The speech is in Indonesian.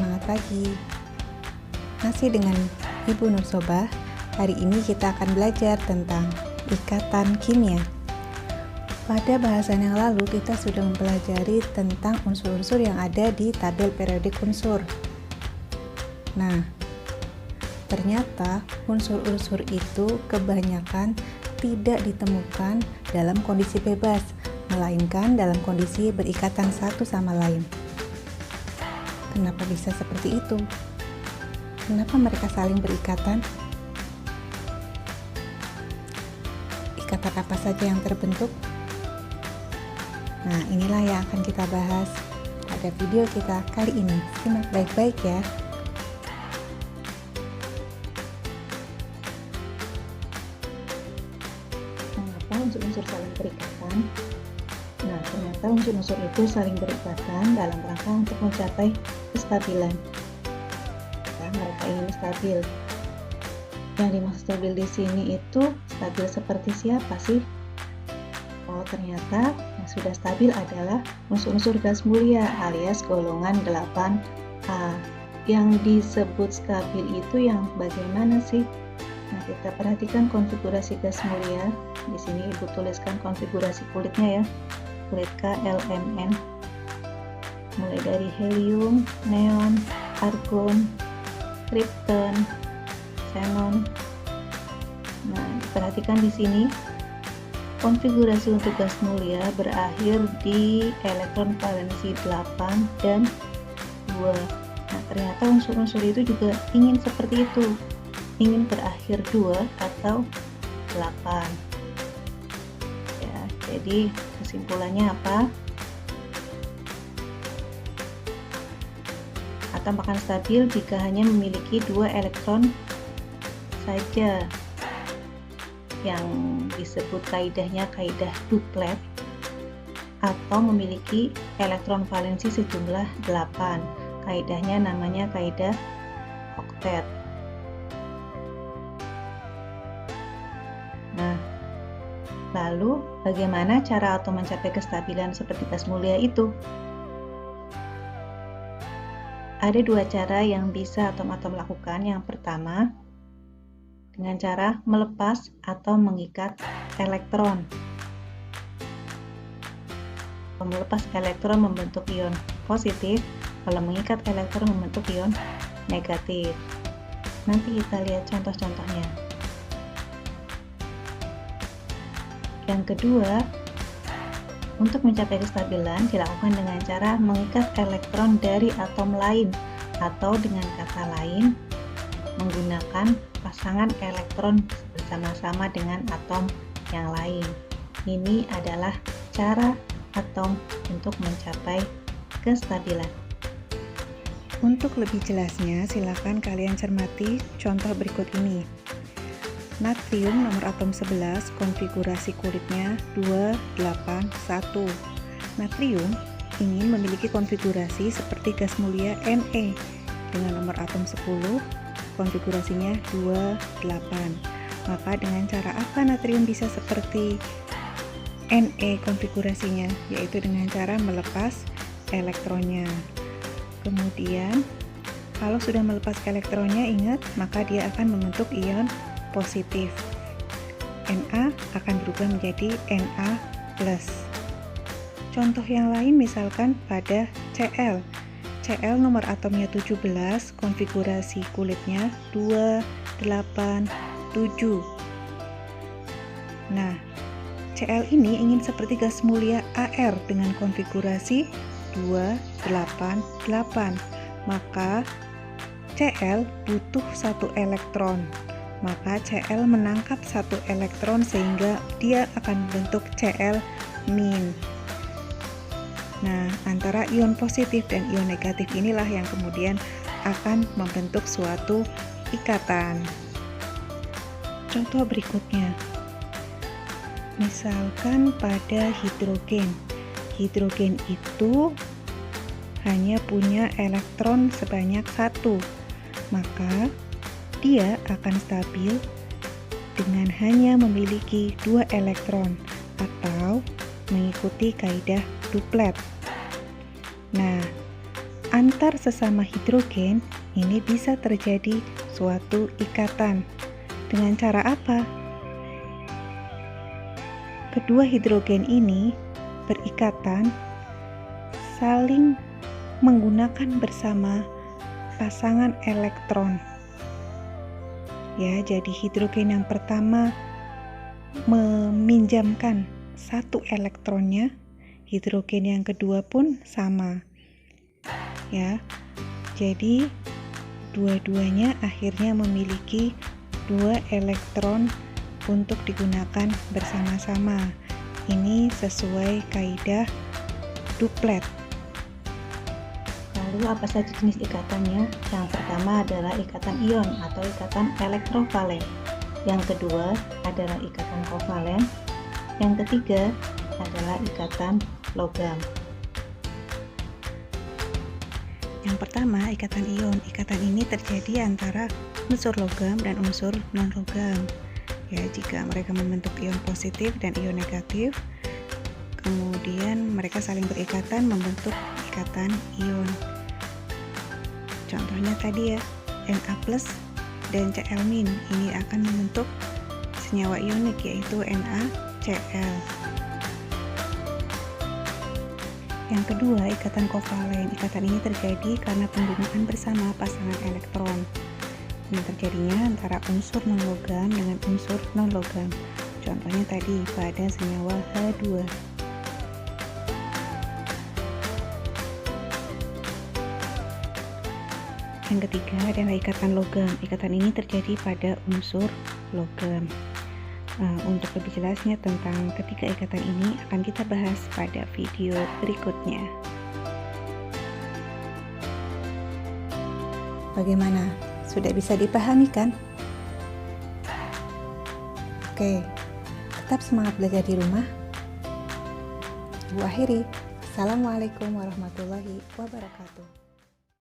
semangat pagi. Masih dengan Ibu Nursobah. Hari ini kita akan belajar tentang ikatan kimia. Pada bahasan yang lalu kita sudah mempelajari tentang unsur-unsur yang ada di tabel periodik unsur. Nah, ternyata unsur-unsur itu kebanyakan tidak ditemukan dalam kondisi bebas, melainkan dalam kondisi berikatan satu sama lain. Kenapa bisa seperti itu? Kenapa mereka saling berikatan? Ikatan apa saja yang terbentuk? Nah, inilah yang akan kita bahas pada video kita kali ini. Simak baik-baik ya. Mengapa unsur-unsur saling berikatan? Nah, ternyata unsur-unsur itu saling berikatan dalam rangka untuk mencapai kestabilan. Nah, mereka ingin stabil. Yang dimaksud stabil di sini itu stabil seperti siapa sih? Oh, ternyata yang sudah stabil adalah unsur-unsur gas mulia alias golongan 8A. Yang disebut stabil itu yang bagaimana sih? Nah, kita perhatikan konfigurasi gas mulia. Di sini Ibu tuliskan konfigurasi kulitnya ya. Kulit K-L-M-N. Mulai dari helium, neon, argon, krypton, xenon. Nah, perhatikan di sini konfigurasi untuk gas mulia berakhir di elektron valensi 8 dan 2. Nah, ternyata unsur-unsur itu juga ingin seperti itu, ingin berakhir 2 atau 8. Ya, jadi kesimpulannya apa? Atom akan stabil jika hanya memiliki 2 elektron saja, yang disebut kaidahnya kaidah duplet, atau memiliki elektron valensi sejumlah 8. Kaidahnya namanya kaidah oktet. Nah, lalu bagaimana cara atom mencapai kestabilan seperti gas mulia itu? Ada 2 cara yang bisa atom-atom lakukan. Yang pertama, dengan cara melepas atau mengikat elektron. Melepas elektron membentuk ion positif, kalau mengikat elektron membentuk ion negatif. Nanti kita lihat contoh-contohnya. Yang kedua, untuk mencapai kestabilan dilakukan dengan cara mengikat elektron dari atom lain, atau dengan kata lain, menggunakan pasangan elektron bersama-sama dengan atom yang lain. Ini adalah cara atom untuk mencapai kestabilan. Untuk lebih jelasnya, silakan kalian cermati contoh berikut ini. Natrium nomor atom 11, konfigurasi kulitnya 281. Natrium ingin memiliki konfigurasi seperti gas mulia Ne dengan nomor atom 10, konfigurasinya 28. Maka dengan cara apa natrium bisa seperti Ne konfigurasinya? Yaitu dengan cara melepas elektronnya. Kemudian kalau sudah melepas elektronnya, ingat, maka dia akan membentuk ion positif. Na akan berubah menjadi Na+. Contoh yang lain misalkan pada Cl. Cl nomor atomnya 17, konfigurasi kulitnya 287. Nah, Cl ini ingin seperti gas mulia Ar dengan konfigurasi 288. Maka Cl butuh 1 elektron. Maka Cl menangkap 1 elektron sehingga dia akan membentuk Cl-. Nah, antara ion positif dan ion negatif inilah yang kemudian akan membentuk suatu ikatan. Contoh berikutnya. Misalkan pada hidrogen. Hidrogen itu hanya punya elektron sebanyak 1. Maka dia akan stabil dengan hanya memiliki 2 elektron atau mengikuti kaidah duplet. Nah, antar sesama hidrogen ini bisa terjadi suatu ikatan. Dengan cara apa? Kedua hidrogen ini berikatan saling menggunakan bersama pasangan elektron. Ya, jadi hidrogen yang pertama meminjamkan satu elektronnya, hidrogen yang kedua pun sama. Ya. Jadi dua-duanya akhirnya memiliki 2 elektron untuk digunakan bersama-sama. Ini sesuai kaidah duplet. Lalu apa saja jenis ikatannya? Yang pertama adalah ikatan ion atau ikatan elektrovalen. Yang kedua adalah ikatan kovalen. Yang ketiga adalah ikatan logam. Yang pertama, ikatan ion. Ikatan ini terjadi antara unsur logam dan unsur non-logam. Ya, jika mereka membentuk ion positif dan ion negatif, kemudian mereka saling berikatan membentuk ikatan ion. Contohnya tadi ya, Na+ dan Cl- ini akan membentuk senyawa ionik yaitu NaCl. Yang kedua, ikatan kovalen. Ikatan ini terjadi karena penggunaan bersama pasangan elektron. Ini terjadinya antara unsur non-logam dengan unsur non-logam. Contohnya tadi pada senyawa H2. Yang ketiga adalah ikatan logam. Ikatan ini terjadi pada unsur logam. Untuk lebih jelasnya tentang ketiga ikatan ini akan kita bahas pada video berikutnya. Bagaimana? Sudah bisa dipahami kan? Oke, tetap semangat belajar di rumah. Ibu akhiri. Assalamualaikum warahmatullahi wabarakatuh.